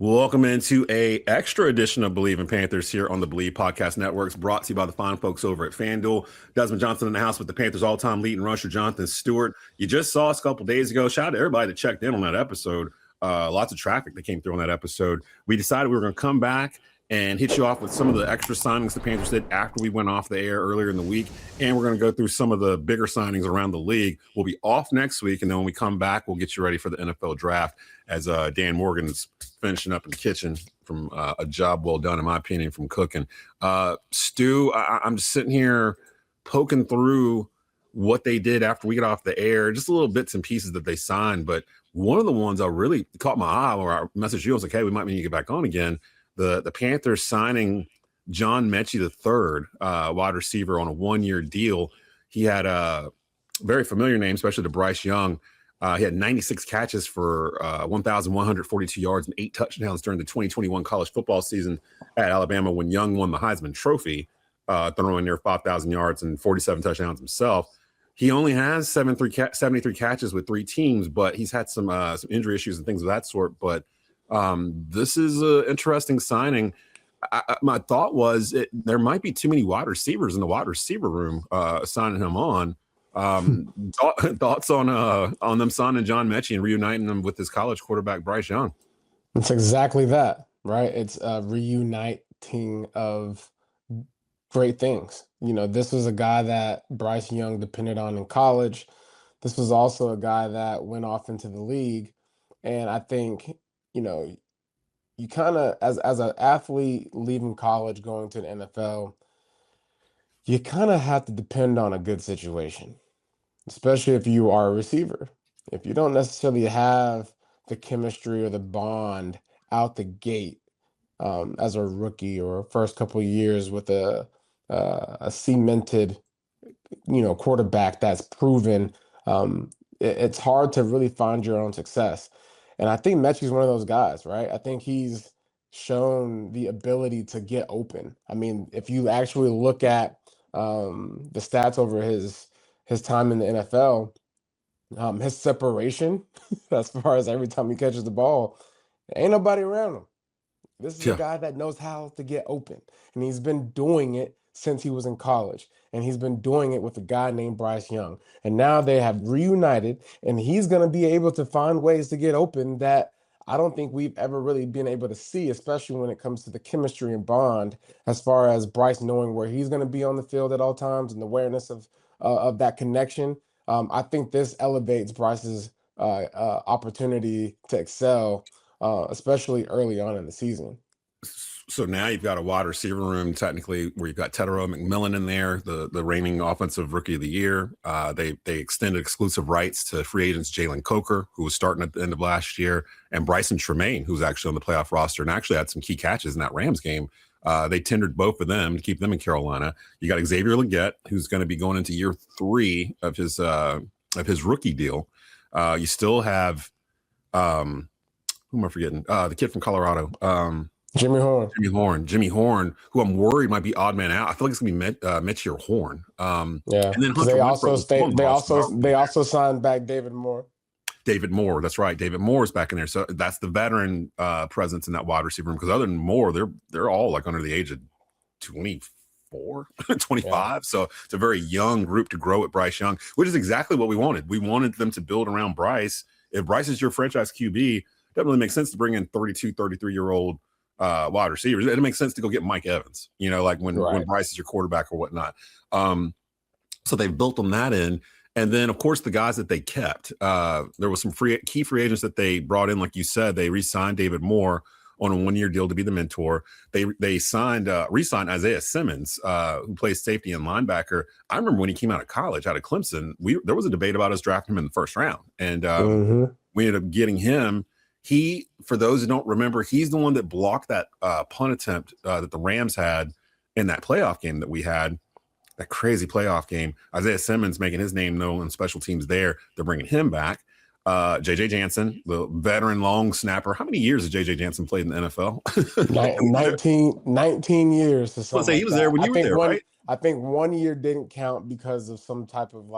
Welcome into a extra edition of Bleav in Panthers here on the Bleav Podcast Networks, brought to you by the fine folks over at FanDuel. Desmond Johnson in the house with the Panthers' all-time leading rusher, Jonathan Stewart. You just saw us a couple days ago. Shout out to everybody that checked in on that episode. Lots of traffic that came through on that episode. We decided we were going to come back and hit you off with some of the extra signings the Panthers did after we went off the air earlier in the week. And we're going to go through some of the bigger signings around the league. We'll be off next week, and then when we come back, we'll get you ready for the NFL draft as Dan Morgan's finishing up in the kitchen from a job well done, in my opinion, from cooking. Stu, I'm just sitting here poking through what they did after we get off the air, just a little bits and pieces that they signed. But one of the ones that really caught my eye, or I messaged you, I was like, hey, we might need to get back on again. The Panthers signing John Mechie III, wide receiver, on a one-year deal. He had a very familiar name, especially to Bryce Young. He had 96 catches for 1,142 yards and 8 touchdowns during the 2021 college football season at Alabama when Young won the Heisman Trophy, throwing near 5,000 yards and 47 touchdowns himself. He only has 73 catches with 3 teams, but he's had some injury issues and things of that sort. But this is an interesting signing. My thought was there might be too many wide receivers in the wide receiver room signing him on. Thoughts on them signing John Mechie and reuniting him with his college quarterback Bryce Young? It's exactly that, right? It's a reuniting of great things. You know, this was a guy that Bryce Young depended on in college. This was also a guy that went off into the league. And I think, you know, you kind of, as an athlete leaving college, going to the NFL, you kind of have to depend on a good situation, especially if you are a receiver. If you don't necessarily have the chemistry or the bond out the gate as a rookie or first couple of years with a cemented, quarterback that's proven, it's hard to really find your own success. And I think Mechie's one of those guys, right? I think he's shown the ability to get open. I mean, if you actually look at the stats over his time in the NFL, his separation, as far as every time he catches the ball, ain't nobody around him. This is a guy that knows how to get open, and he's been doing it since he was in college, and he's been doing it with a guy named Bryce Young. And now they have reunited, and he's going to be able to find ways to get open that I don't think we've ever really been able to see, especially when it comes to the chemistry and bond, as far as Bryce knowing where he's going to be on the field at all times and the awareness of that connection. I think this elevates Bryce's opportunity to excel, especially early on in the season. So now you've got a wide receiver room, technically, where you've got Tetero McMillan in there, the reigning offensive rookie of the year. They extended exclusive rights to free agents Jalen Coker, who was starting at the end of last year, and Bryson Tremaine, who's actually on the playoff roster and actually had some key catches in that Rams game. They tendered both of them to keep them in Carolina. You got Xavier Legette, who's going to be going into year 3 of his rookie deal. You still have who am I forgetting? The kid from Colorado. Jimmy Horn, who I'm worried might be odd man out. I feel like it's gonna be Mechie or Horn. And then they also signed back David Moore. That's right. David Moore is back in there. So that's the veteran presence in that wide receiver room. Because other than Moore, they're all like under the age of 24, 25. Yeah. So it's a very young group to grow with Bryce Young, which is exactly what we wanted. We wanted them to build around Bryce. If Bryce is your franchise QB, it doesn't really make sense to bring in 32, 33-year-old wide receivers. It makes sense to go get Mike Evans, like when Bryce is your quarterback or whatnot. So they've built on that in. And then, of course, the guys that they kept. There was some key free agents that they brought in, like you said. They re-signed David Moore on a one-year deal to be the mentor. They re-signed Isaiah Simmons, who plays safety and linebacker. I remember when he came out of college, out of Clemson, there was a debate about us drafting him in the first round. And we ended up getting him. He, for those who don't remember, he's the one that blocked that punt attempt that the Rams had in that playoff game that we had, that crazy playoff game. Isaiah Simmons making his name known in special teams there. They're bringing him back. J.J. Jansen, the veteran long snapper. How many years has J.J. Jansen played in the NFL? 19 years. Or something he was there when you were there, right? I think 1 year didn't count because of some type of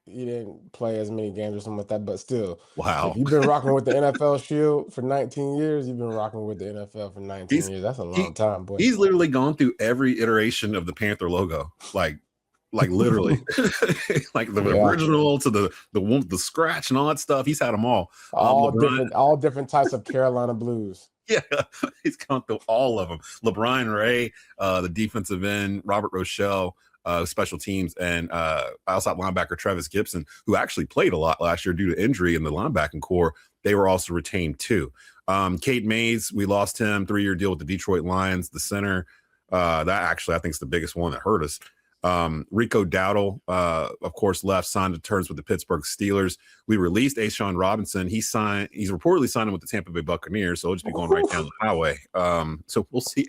he didn't play as many games or something like that, but still, if Wow. you've been rocking with the NFL Shield for 19 years, you've been rocking with the NFL for 19 He's years. That's a he long time, boy. he's literally gone through every iteration of the Panther logo. Like literally, like the Yeah, original to the scratch and all that stuff. He's had them all. LeBron, all different types of Carolina blues. yeah, he's gone through all of them. LeBron Ray, the defensive end, Robert Rochelle, special teams, and outside linebacker Travis Gibson, who actually played a lot last year due to injury in the linebacking core. They were also retained too. Cade Mays, we lost him, 3-year deal with the Detroit Lions, the center. That actually I think is the biggest one that hurt us. Rico Dowdle, of course, left, signed to terms with the Pittsburgh Steelers. We released Ashawn Robinson. He's reportedly signing with the Tampa Bay Buccaneers, so he'll just be going right down the highway. So we'll see.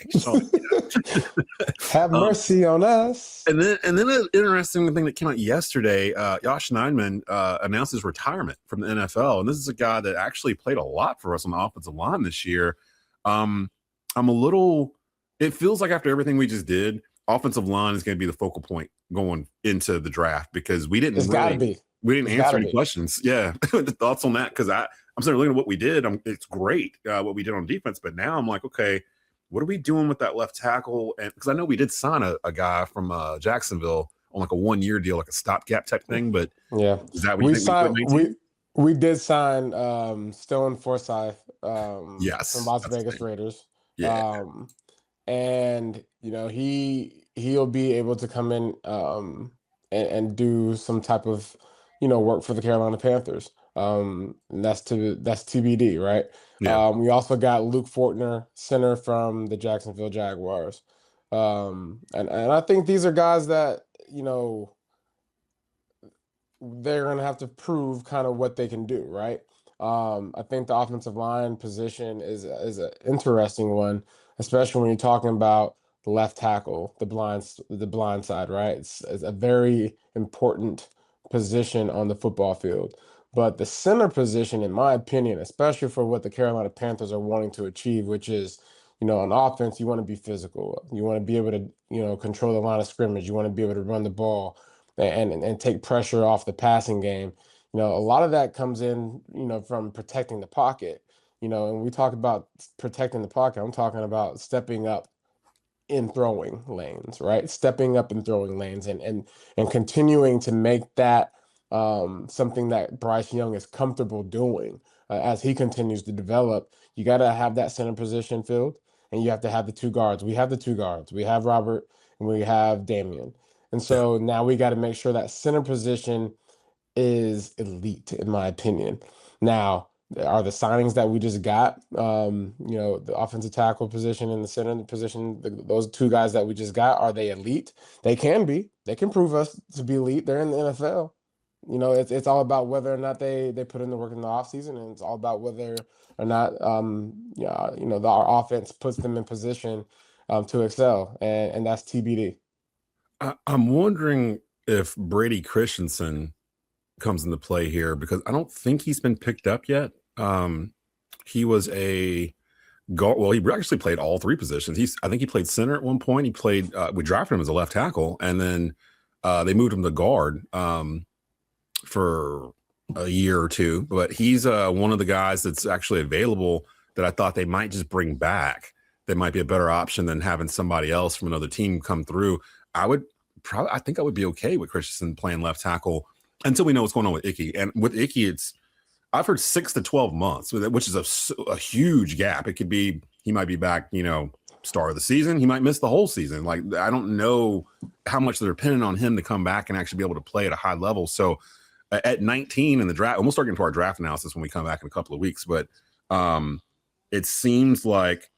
Have mercy on us. And then an interesting thing that came out yesterday, Josh Nijman announced his retirement from the NFL. And this is a guy that actually played a lot for us on the offensive line this year. It feels like after everything we just did, offensive line is going to be the focal point going into the draft because we didn't answer any questions. Yeah. The thoughts on that. Because I'm sort of looking at what we did. It's great what we did on defense, but now I'm like, okay, what are we doing with that left tackle? And because I know we did sign a guy from Jacksonville on like a 1-year deal, like a stopgap type thing. But yeah, is that what you think? We did sign Stone Forsyth yes, from Las Vegas Raiders. Yeah. And he'll be able to come in and do some type of work for the Carolina Panthers. And that's TBD, right? Yeah. We also got Luke Fortner, center from the Jacksonville Jaguars. And I think these are guys that they're going to have to prove kind of what they can do, right? I think the offensive line position is an interesting one, especially when you're talking about the left tackle, the blind side, right? It's a very important position on the football field. But the center position, in my opinion, especially for what the Carolina Panthers are wanting to achieve, which is, on offense, you want to be physical. You want to be able to, control the line of scrimmage. You want to be able to run the ball and take pressure off the passing game. A lot of that comes in, from protecting the pocket. And we talk about protecting the pocket. I'm talking about stepping up in throwing lanes, right? Stepping up in throwing lanes and continuing to make that something that Bryce Young is comfortable doing as he continues to develop. You got to have that center position filled, and you have to have the two guards. We have the two guards. We have Robert and we have Damian. And so now we got to make sure that center position is elite, in my opinion. Now, are the signings that we just got, the offensive tackle position and the center position, those two guys that we just got, are they elite? They can be. They can prove us to be elite. They're in the NFL. It's all about whether or not they put in the work in the offseason, and it's all about whether or not, our offense puts them in position to excel, and that's TBD. I'm wondering if Brady Christensen comes into play here because I don't think he's been picked up yet. He was a guard. Well, he actually played all three positions. I think he played center at one point. He played. We drafted him as a left tackle, and then they moved him to guard for a year or two. But he's one of the guys that's actually available that I thought they might just bring back. That might be a better option than having somebody else from another team come through. I think I would be okay with Christensen playing left tackle until we know what's going on with Icky. And with Icky, I've heard 6 to 12 months, which is a huge gap. It could be he might be back, start of the season. He might miss the whole season. Like, I don't know how much they're depending on him to come back and actually be able to play at a high level. So at 19 in the draft, and we'll start getting to our draft analysis when we come back in a couple of weeks. But it seems like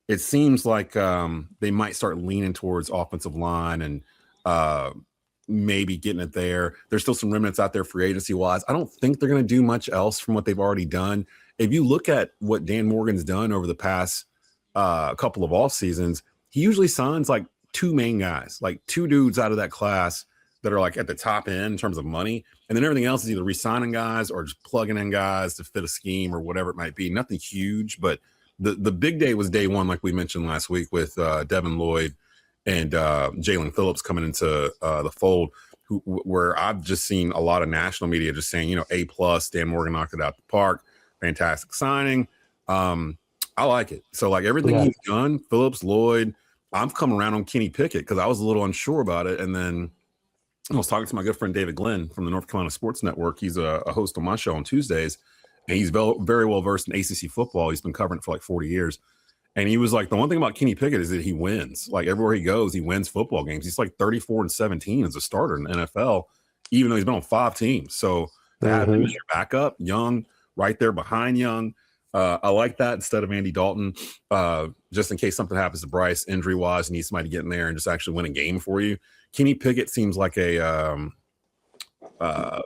they might start leaning towards offensive line and maybe getting it there. There's still some remnants out there free agency wise. I don't think they're going to do much else from what they've already done. If you look at what Dan Morgan's done over the past couple of off seasons, he usually signs like two main guys, like two dudes out of that class that are like at the top end in terms of money. And then everything else is either re-signing guys or just plugging in guys to fit a scheme or whatever it might be. Nothing huge, but the big day was day one, like we mentioned last week with Devin Lloyd and Jalen Phillips coming into the fold. where I've just seen a lot of national media just saying, A plus, Dan Morgan knocked it out the park, fantastic signing. I like it. So like everything he's done, Phillips, Lloyd, I've come around on Kenny Pickett because I was a little unsure about it. And then I was talking to my good friend David Glenn from the North Carolina Sports Network. He's a host on my show on Tuesdays, and he's very well versed in ACC football. He's been covering it for like 40 years. And he was like, the one thing about Kenny Pickett is that he wins. Like everywhere he goes, he wins football games. He's like 34-17 as a starter in the NFL, even though he's been on 5 teams. So to have him as your backup, Young, right there behind Young, I like that instead of Andy Dalton, just in case something happens to Bryce injury-wise, need somebody to get in there and just actually win a game for you. Kenny Pickett seems like a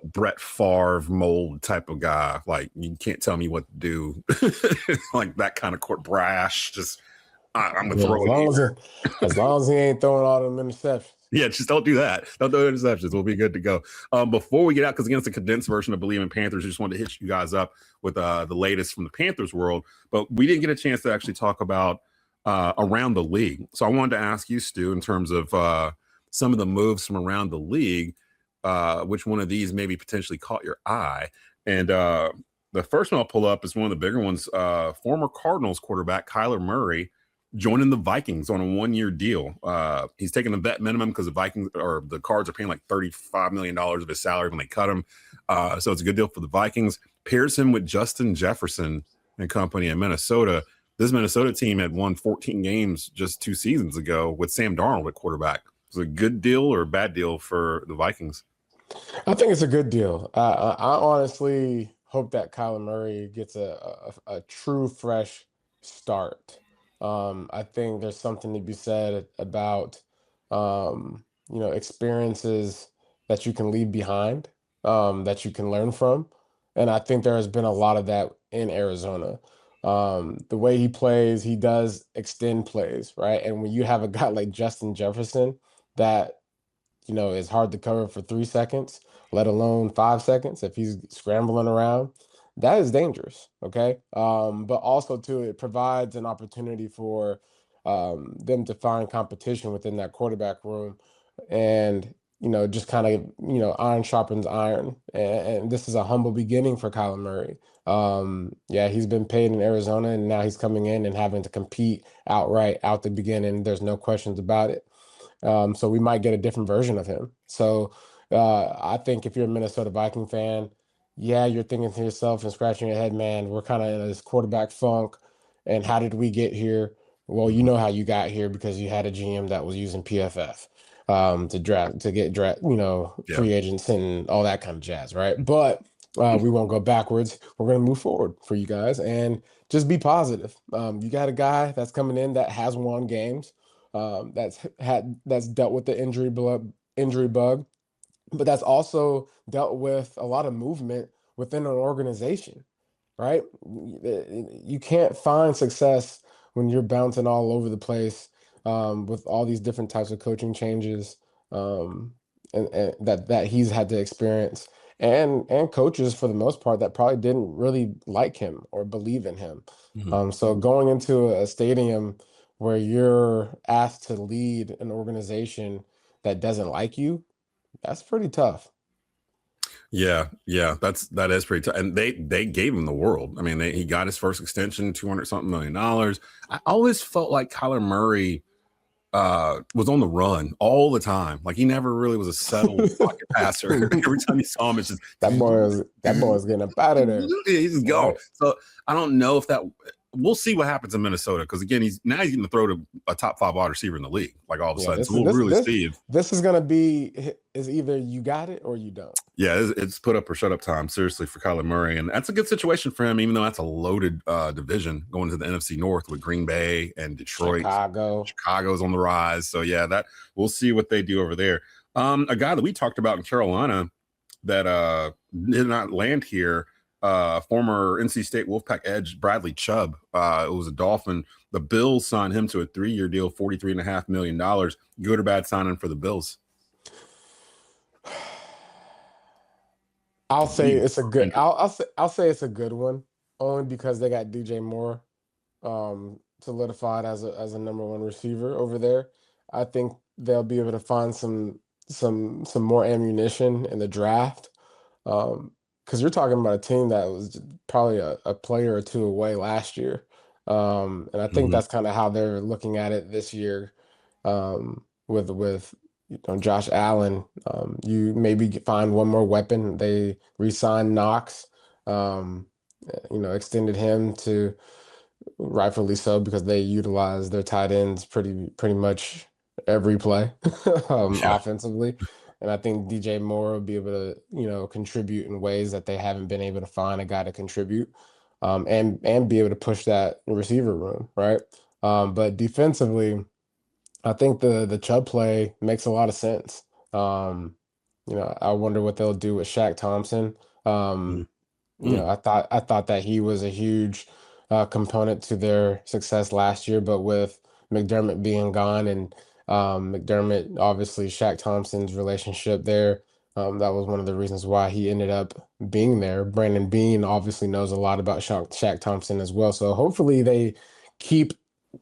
Brett Favre mold type of guy. Like you can't tell me what to do. Like that kind of court brash. Just I'm gonna throw it. As long as he ain't throwing all them interceptions. Yeah, just don't do that. Don't throw interceptions. We'll be good to go. Before we get out, because again, it's a condensed version of Bleav in Panthers. I just wanted to hit you guys up with the latest from the Panthers world, but we didn't get a chance to actually talk about around the league. So I wanted to ask you, Stu, in terms of some of the moves from around the league, which one of these maybe potentially caught your eye? And the first one I'll pull up is one of the bigger ones. Former Cardinals quarterback Kyler Murray joining the Vikings on a 1-year deal. He's taking the vet minimum because the Vikings or the Cards are paying like $35 million of his salary when they cut him. So it's a good deal for the Vikings. Pairs him with Justin Jefferson and company in Minnesota. This Minnesota team had won 14 games just 2 seasons ago with Sam Darnold at quarterback. Is it a good deal or a bad deal for the Vikings? I think it's a good deal. I honestly hope that Kyler Murray gets a true fresh start. I think there's something to be said about experiences that you can leave behind, that you can learn from. And I think there has been a lot of that in Arizona. The way he plays, he does extend plays, right? And when you have a guy like Justin Jefferson that, is hard to cover for 3 seconds, let alone 5 seconds, if he's scrambling around, that is dangerous. Okay. But also too, it provides an opportunity for them to find competition within that quarterback room and, just kind of, iron sharpens iron. And this is a humble beginning for Kyler Murray. Yeah, he's been paid in Arizona and now he's coming in and having to compete outright out the beginning. There's no questions about it. So we might get a different version of him. So I think if you're a Minnesota Viking fan, yeah, you're thinking to yourself and scratching your head, man, we're kind of in this quarterback funk. And how did we get here? Well, you know how you got here because you had a GM that was using PFF to get free agents and all that kind of jazz, right? But we won't go backwards. We're going to move forward for you guys and just be positive. You got a guy that's coming in that has won games, that's dealt with the injury bug, but that's also dealt with a lot of movement within an organization, right? You can't find success when you're bouncing all over the place with all these different types of coaching changes and that he's had to experience, and coaches for the most part that probably didn't really like him or believe in him. So going into a stadium where you're asked to lead an organization that doesn't like you, that's pretty tough. Yeah, that is pretty tough. And they gave him the world. I mean, he got his first extension, $200-something million. I always felt like Kyler Murray was on the run all the time. Like he never really was a settled pocket passer. Every time you saw him, it's just that boy is getting up out of there. Yeah, he's just gone. Right. So I don't know if that. We'll see what happens in Minnesota because again, he's getting to throw to a top 5 wide receiver in the league, like all of a sudden. So we'll really see. This is going to be either you got it or you don't. Yeah, it's put up or shut up time, seriously, for Kyler Murray, and that's a good situation for him, even though that's a loaded division going to the NFC North with Green Bay and Detroit. Chicago's on the rise, so yeah, that we'll see what they do over there. A guy that we talked about in Carolina that did not land here. Former NC State Wolfpack edge Bradley Chubb. It was a Dolphin. The Bills signed him to a 3-year deal, $43.5 million. Good or bad signing for the Bills? I'll say it's a good. I'll say it's a good one, only because they got DJ Moore solidified as a number 1 receiver over there. I think they'll be able to find some some more ammunition in the draft. Because you're talking about a team that was probably a player or two away last year. And I think Mhm. that's kind of how they're looking at it this year. With Josh Allen, you maybe find one more weapon. They re-signed Knox, um, extended him to rightfully so because they utilize their tight ends pretty much every play Yeah. offensively. And I think DJ Moore will be able to, contribute in ways that they haven't been able to find a guy to contribute, and be able to push that receiver room, right? But defensively, I think the Chubb play makes a lot of sense. Um, I wonder what they'll do with Shaq Thompson. Mhm. I thought that he was a huge component to their success last year, but with McDermott being gone and McDermott, obviously Shaq Thompson's relationship there, that was one of the reasons why he ended up being there. Brandon Bean obviously knows a lot about Shaq Thompson as well, so hopefully they keep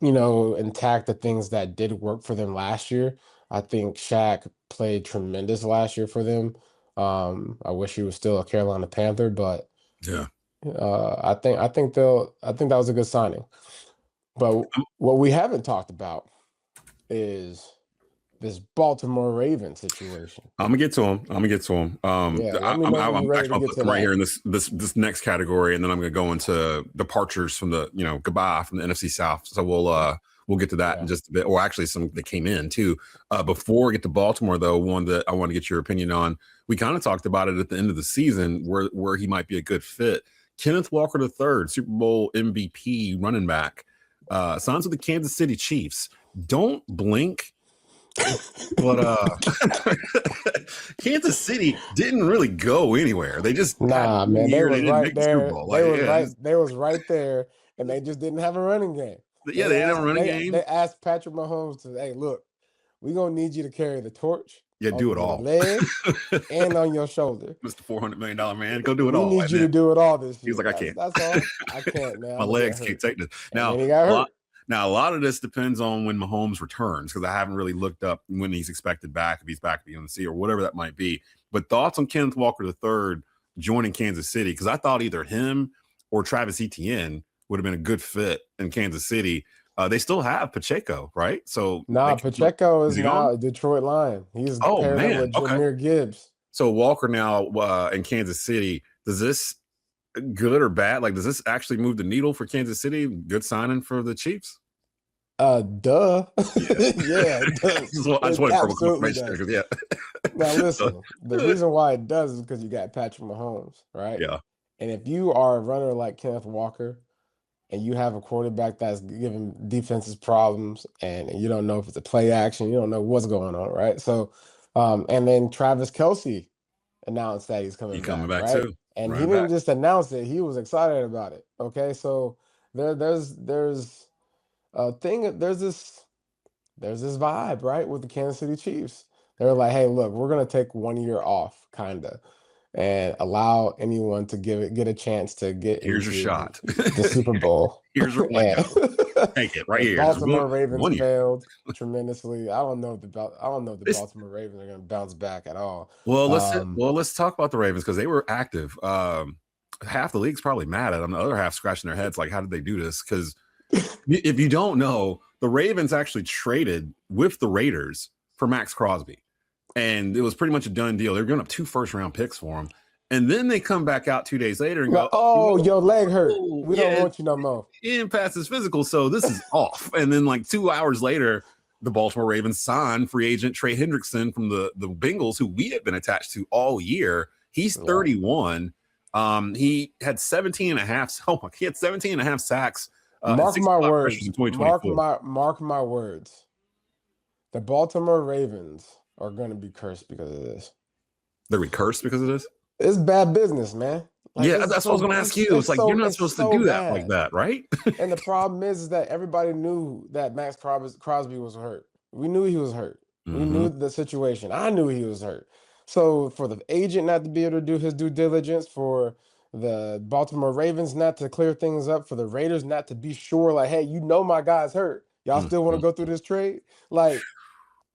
intact the things that did work for them last year. I think Shaq played tremendous last year for them. I wish he was still a Carolina Panther, but Yeah. I think that was a good signing. But what we haven't talked about is this Baltimore Ravens situation. I'm gonna get to him. I'm gonna get to him. Yeah, let me know when I'm you're ready actually to gonna get put to them right that. here in this next category, and then I'm gonna go into departures from the goodbye from the NFC South. So we'll get to that in Yeah. just a bit, or actually some that came in too. Before we get to Baltimore, though, one that I want to get your opinion on. We kind of talked about it at the end of the season, where he might be a good fit. Kenneth Walker III, Super Bowl MVP running back, signs with the Kansas City Chiefs. Don't blink. But Kansas City didn't really go anywhere. They just had a Nah, good man, they year. They was didn't right make the Super there. Bowl. They Like, was yeah, right. They was right there, and they just didn't have a running game. yeah, they didn't have a running They game. asked Patrick Mahomes to, hey, look, we're gonna need you to carry the torch Yeah, on do it your all. legs and on your shoulder. Mr. $400 million man, go do it We all. need And you then to do it all this he was year. like, I That's can't. that's all. I can't, man. My I'm gonna get legs can't hurt. take this. And Now, then he got a lot, hurt. now a lot of this depends on when Mahomes returns because I haven't really looked up when he's expected back, if he's back at the UNC or whatever that might be. But thoughts on Kenneth Walker III joining Kansas City? Because I thought either him or Travis Etienne would have been a good fit in Kansas City. They still have Pacheco, right? So Nah, Pacheco is is he now gone? a Detroit Lion. He's Oh paired up man, with okay. Jahmyr Gibbs. So Walker now in Kansas City. Does this good or bad? Like, does this actually move the needle for Kansas City? Good signing for the Chiefs. Duh. Yeah. Yeah, it does. I just It wanted for absolutely confirmation does. there because Now so, listen, the reason why it does is because you got Patrick Mahomes, right? yeah, And if you are a runner like Kenneth Walker and you have a quarterback that's giving defenses problems and you don't know if it's a play action, you don't know what's going on, right? So, and then Travis Kelce announced that he's you coming coming back, back right? too? And he Running back. didn't just announce it, he was excited about it. Okay, so there's a thing, there's this vibe, right, with the Kansas City Chiefs. They're like, hey, look, we're gonna take 1 year off, kinda, and allow anyone to get a chance to get Here's your into shot. the Super Bowl. Here's your And window. Take it right the here. Just Baltimore Ravens 1 year. failed tremendously. I don't know if the This Baltimore Ravens are gonna bounce back at all. well, Um, let's talk about the Ravens because they were active. Half the league's probably mad at them. The other half scratching their heads like, how did they do this? Because if you don't know, the Ravens actually traded with the Raiders for Max Crosby. And it was pretty much a done deal. They're going up 2 first-round picks for him. And then they come back out 2 days later and like, go, oh, your leg hurt. oh, We don't yeah, want you no more. he didn't pass his physical, so this is off. And then like 2 hours later, the Baltimore Ravens signed free agent Trey Hendrickson from the Bengals, who we had been attached to all year. He's Yeah. 31. He had 17 and a half. Oh, he had 17 and a half sacks. Mark my 65 words. pressures in 2024. Mark my words. The Baltimore Ravens are going to be cursed because of this. They're cursed because of this. It's bad business, man. Like, Yeah, that's what I was going to ask you. It's like you're not supposed to do that like that, right? And the problem is that everybody knew that Max Crosby was hurt. We knew he was hurt. We knew the situation. I knew he was hurt. So for the agent not to be able to do his due diligence, for the Baltimore Ravens not to clear things up, for the Raiders not to be sure, like, hey, my guy's hurt. Y'all still want to go through this trade? Like,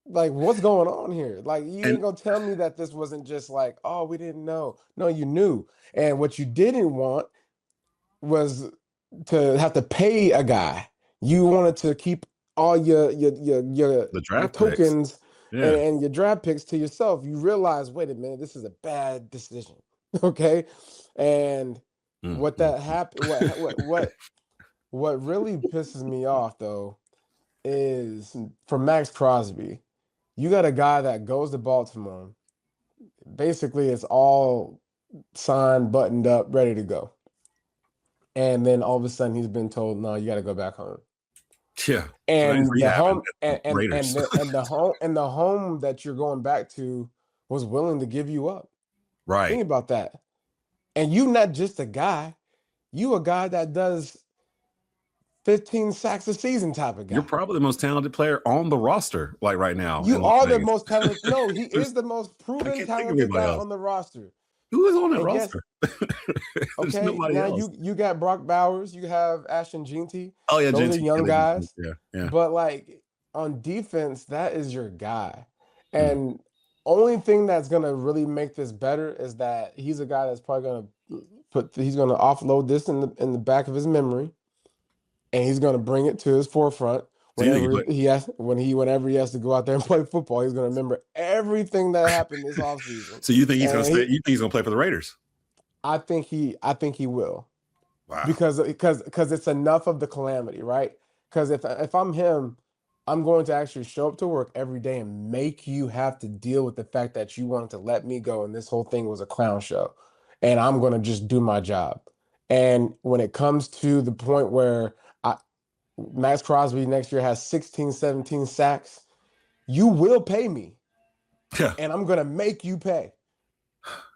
Like, what's going on here? Like, you And ain't gonna tell me that this wasn't just like, oh, we didn't know. No, you knew. And what you didn't want was to have to pay a guy. You wanted to keep all the your draft picks. tokens Yeah. and your draft picks to yourself. You realize, wait a minute, this is a bad decision. Okay. And Mm, what mm, that happened, what really pisses me off though is for Max Crosby, you got a guy that goes to Baltimore. Basically, it's all signed, buttoned up, ready to go. And then all of a sudden he's been told, no, you got to go back home. yeah. So now he's And the rehabbing home at the and Raiders. the home that you're going back to was willing to give you up. Right. Think about that. And you not just a guy, you a guy that does 15 sacks a season type of You're guy. probably the most talented player on the roster, like right now You in Las are the Vegas. most talented. No, he There's, is the most I proven can't think of talented anybody guy else. on the roster. Who is on that And guess, roster? There's okay, nobody now else. you got Brock Bowers, you have Ashton Jeanty. Oh yeah, Those are Gentry. young guys. Yeah, yeah. But like on defense, that is your guy. Mm. And only thing that's gonna really make this better is that he's a guy that's probably he's gonna offload this in the back of his memory, and he's gonna bring it to his forefront So you think he whenever he has to go out there and play football. He's gonna remember everything that happened this offseason. so you think he's gonna And stay? You think he's gonna play for the Raiders? I think he will. Wow. Because it's enough of the calamity, right? Because if I'm him, I'm going to actually show up to work every day and make you have to deal with the fact that you wanted to let me go and this whole thing was a clown show. And I'm going to just do my job. And when it comes to the point where Max Crosby next year has 16, 17 sacks, you will pay me. Yeah. And I'm going to make you pay.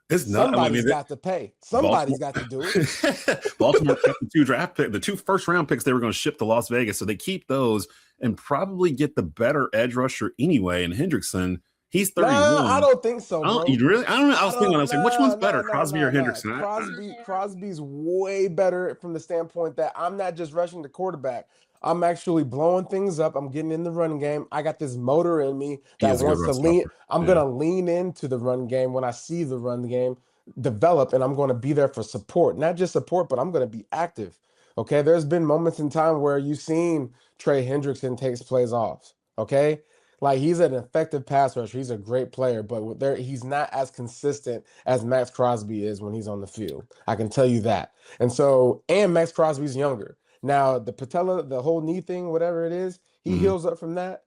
It's not. Somebody's got to pay. Somebody's got to do it. Baltimore kept the two first round picks they were going to ship to Las Vegas, so they keep those and probably get the better edge rusher anyway. And Hendrickson, he's 31. Nah, I don't think so, bro. You really? I don't know. I was thinking, I was like, which one's better, Nah, Crosby or nah. Hendrickson? Crosby's way better from the standpoint that I'm not just rushing the quarterback. I'm actually blowing things up. I'm getting in the run game. I got this motor in me that wants to lean. I'm going to lean into the run game when I see the run game develop, and I'm going to be there for support. Not just support, but I'm going to be active. Okay, there's been moments in time where you've seen Trey Hendrickson takes plays off. Okay, like he's an effective pass rusher. He's a great player, but he's not as consistent as Max Crosby is when he's on the field. I can tell you that. And Max Crosby's younger. Now, the patella, the whole knee thing, whatever it is, he heals up from that.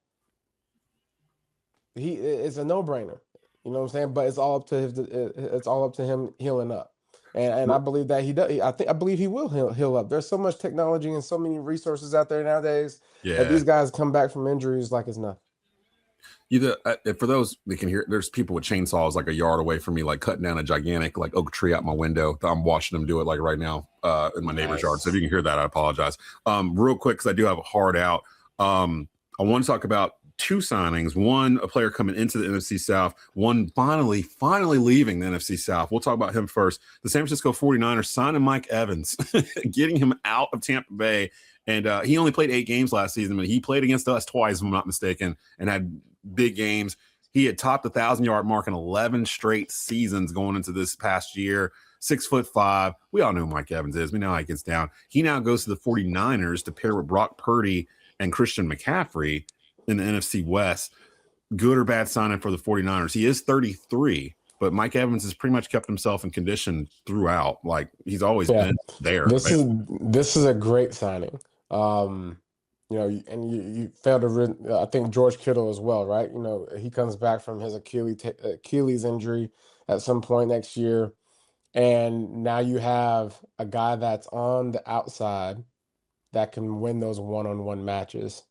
It's a no-brainer. You know what I'm saying? But it's all up to him healing up. And I believe that he does. I believe he will heal up. There's so much technology and so many resources out there nowadays that these guys come back from injuries like it's nothing. For those that can hear, there's people with chainsaws like a yard away from me, like cutting down a gigantic like oak tree out my window. I'm watching them do it like right now in my neighbor's yard. So if you can hear that, I apologize. Real quick, because I do have a hard out. I want to talk about two signings. One, a player coming into the NFC South. One, finally leaving the NFC South. We'll talk about him first. The San Francisco 49ers signing Mike Evans, getting him out of Tampa Bay. And he only played 8 games last season, but he played against us twice, if I'm not mistaken, and had big games. He had topped the 1,000-yard mark in 11 straight seasons going into this past year. 6'5". We all know who Mike Evans is. We know how he gets down. He now goes to the 49ers to pair with Brock Purdy and Christian McCaffrey in the NFC West. Good or bad signing for the 49ers. He is 33, but Mike Evans has pretty much kept himself in condition throughout. Like he's always been there. This is a great signing. And you failed to I think George Kittle as well, right? He comes back from his Achilles injury at some point next year. And now you have a guy that's on the outside that can win those one-on-one matches.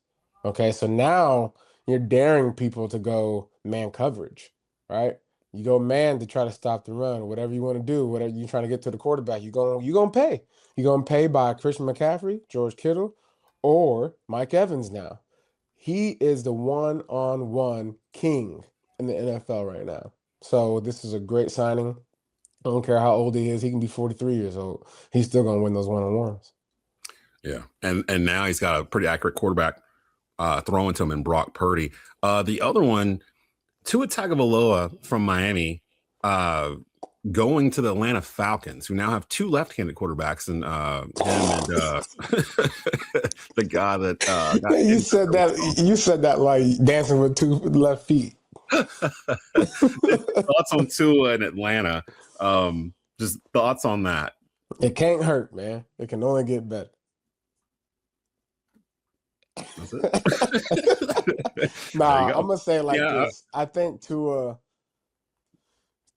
Okay, so now you're daring people to go man coverage, right? You go man to try to stop the run, whatever you want to do, whatever you're trying to get to the quarterback, you're gonna pay. You're gonna pay by Christian McCaffrey, George Kittle, or Mike Evans now. He is the one-on-one king in the NFL right now. So this is a great signing. I don't care how old he is. He can be 43 years old. He's still going to win those one-on-ones. Yeah. And now he's got a pretty accurate quarterback throwing to him in Brock Purdy. The other one, Tua Tagovailoa from Miami, going to the Atlanta Falcons, who now have two left-handed quarterbacks, and him and the guy that you said that like dancing with two left feet. Thoughts on Tua in Atlanta? Just thoughts on that. It can't hurt, man. It can only get better. That's it. Nah, I'm gonna say it like this. I think Tua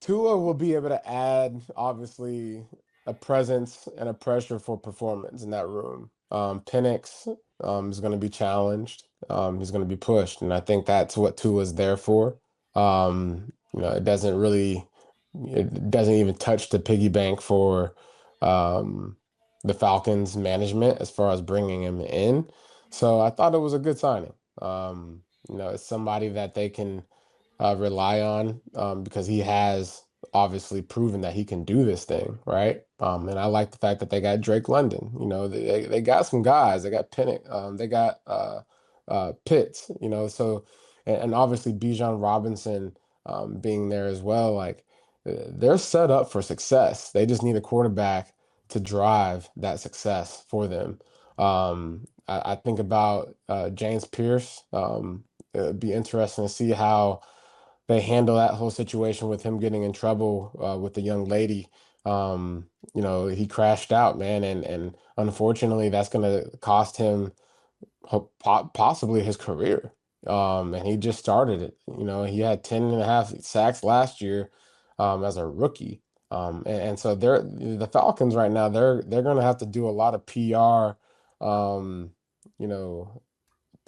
will be able to add, obviously, a presence and a pressure for performance in that room. Penix is going to be challenged. He's going to be pushed, and I think that's what Tua is there for. It doesn't even touch the piggy bank for the Falcons management as far as bringing him in. So I thought it was a good signing. It's somebody that they can rely on because he has obviously proven that he can do this thing, right? And I like the fact that they got Drake London. They got some guys. They got Penix. They got Pitts. So and obviously Bijan Robinson being there as well. Like they're set up for success. They just need a quarterback to drive that success for them. I think about James Pierce. It'd be interesting to see how they handle that whole situation with him getting in trouble with the young lady. He crashed out, man, and unfortunately that's going to cost him possibly his career. And he just started it. He had 10.5 sacks last year as a rookie. And so the Falcons right now, they're going to have to do a lot of PR,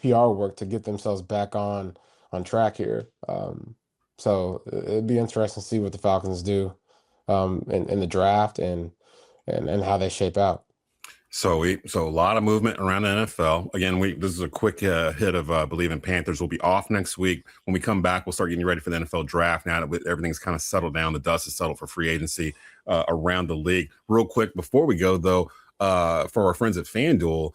PR work to get themselves back on track here. So it'd be interesting to see what the Falcons do in the draft and how they shape out. So a lot of movement around the NFL. Again, this is a quick hit of Bleav in Panthers. We'll be off next week. When we come back, we'll start getting ready for the NFL draft. Now that everything's kind of settled down, the dust is settled for free agency around the league. Real quick before we go, though, for our friends at FanDuel,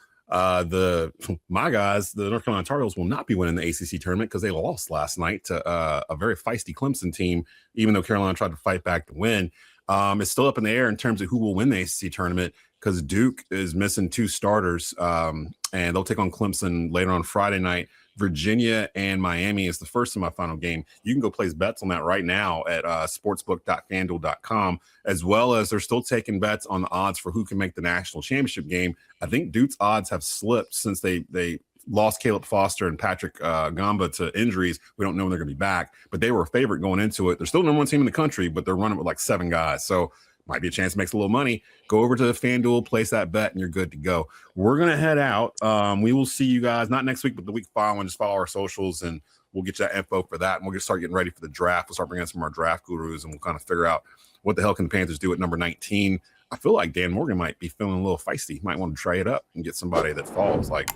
my guys, the North Carolina Tar Heels, will not be winning the ACC tournament because they lost last night to a very feisty Clemson team, even though Carolina tried to fight back to win. It's still up in the air in terms of who will win the ACC tournament because Duke is missing two starters, and they'll take on Clemson later on Friday night. Virginia and Miami is the first semifinal game. You can go place bets on that right now at sportsbook.fanduel.com, as well as they're still taking bets on the odds for who can make the national championship game. I think Duke's odds have slipped since they lost Caleb Foster and Patrick Gamba to injuries. We don't know when they're going to be back, but they were a favorite going into it. They're still the number one team in the country, but they're running with like 7 guys. So might be a chance to make a little money. Go over to the FanDuel, place that bet, and you're good to go. We're going to head out. We will see you guys, not next week, but the week following. Just follow our socials, and we'll get you that info for that. And we'll start getting ready for the draft. We'll start bringing in some of our draft gurus, and we'll kind of figure out what the hell can the Panthers do at number 19. I feel like Dan Morgan might be feeling a little feisty. Might want to try it up and get somebody that falls. Like,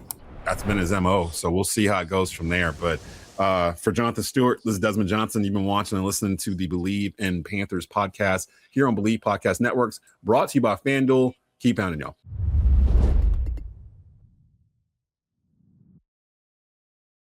that's been his MO. So we'll see how it goes from there. But for Jonathan Stewart, this is Desmond Johnson. You've been watching and listening to the Bleav in Panthers podcast here on Bleav Podcast Networks, brought to you by FanDuel. Keep pounding, y'all.